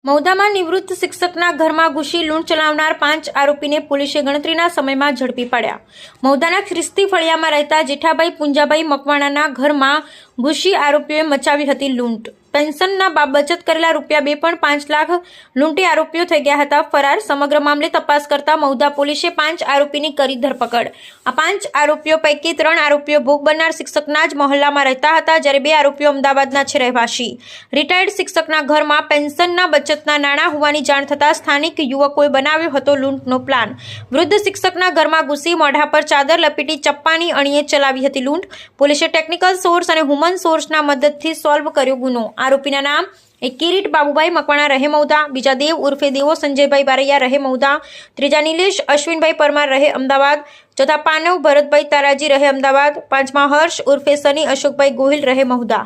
મૌદામાં નિવૃત્ત શિક્ષકના ઘરમાં ઘૂસી લૂંટ ચલાવનાર 5 આરોપીને પોલીસે ગણતરીના સમયમાં ઝડપી પાડ્યા। મૌદાના ખ્રિસ્તી ફળિયામાં રહેતા જેઠાભાઈ પુંજાભાઈ મકવાણાના ઘરમાં ઘૂસી આરોપીઓએ મચાવી હતી લૂંટ। પેન્શનના બચત કરેલા ₹2.5 લાખ લૂંટી આરોપીઓ થઈ ગયા હતા ફરાર। સમગ્ર મામલે તપાસ કરતા મૌદા પોલીસે 5 આરોપીની કરી ધરપકડ। આ 5 આરોપીઓ પૈકી 3 આરોપીઓ ભોગ બનનાર શિક્ષકના જ મહોલ્લામાં રહેતા હતા, જ્યારે 2 આરોપીઓ અમદાવાદના છે રહેવાસી। રિટાયર્ડ શિક્ષકના ઘરમાં પેન્શનના બચતના નાણાં હોવાની જાણ થતાં સ્થાનિક યુવકોએ બનાવ્યો હતો લૂંટનો પ્લાન। વૃદ્ધ શિક્ષકના ઘરમાં ઘૂસી મોઢા પર ચાદર લપેટી ચપ્પાની અણીએ ચલાવી હતી લૂંટ। પોલીસે ટેકનિકલ સોર્સ અને હ્યુમન સોર્સના મદદથી સોલ્વ કર્યો ગુનો। આરોપીના નામ એક કિરીટ બાબુભાઈ મકવાણા રહે મૌદા, બીજા દેવ ઉર્ફે દેવો સંજયભાઈ બારૈયા રહે મૌદા, ત્રીજા નિલેશ અશ્વિનભાઈ પરમાર રહે અમદાવાદ, ચોથા પાનવ ભરતભાઈ તારાજી રહે અમદાવાદ, પાંચમા હર્ષ ઉર્ફે સની અશોકભાઈ ગોહિલ રહે મૌદા।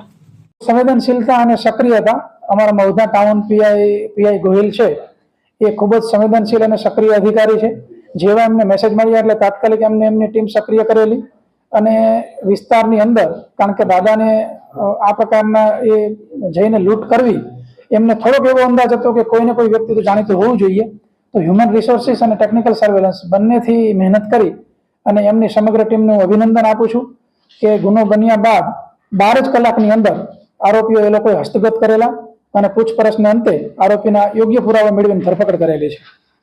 સંવેદનશીલતા અને સક્રિયતા અમારા મૌદા ટાઉન પીઆઈ ગોહિલ છે એ ખૂબ જ સંવેદનશીલ અને સક્રિય અધિકારી છે। જેવા એમને મેસેજ મળ્યા એટલે તાત્કાલિક એમની ટીમ સક્રિય કરેલી અને વિસ્તારની અંદર, કારણ કે દાદાને આ પ્રકારના એ જઈને લૂંટ કરવી એમને થોડોક એવો અંદાજ હતો કે કોઈને કોઈ વ્યક્તિ તો જાણીતું હોવું જોઈએ, તો હ્યુમન રિસોર્સિસ અને ટેકનિકલ સર્વેલન્સ બંનેથી મહેનત કરી અને એમની સમગ્ર ટીમને હું અભિનંદન આપું છું કે ગુનો બન્યા બાદ 12 જ કલાકની અંદર આરોપીઓ એ લોકોએ હસ્તગત કરેલા અને પૂછપરછના અંતે આરોપીના યોગ્ય પુરાવા મેળવીને ધરપકડ કરેલી છે।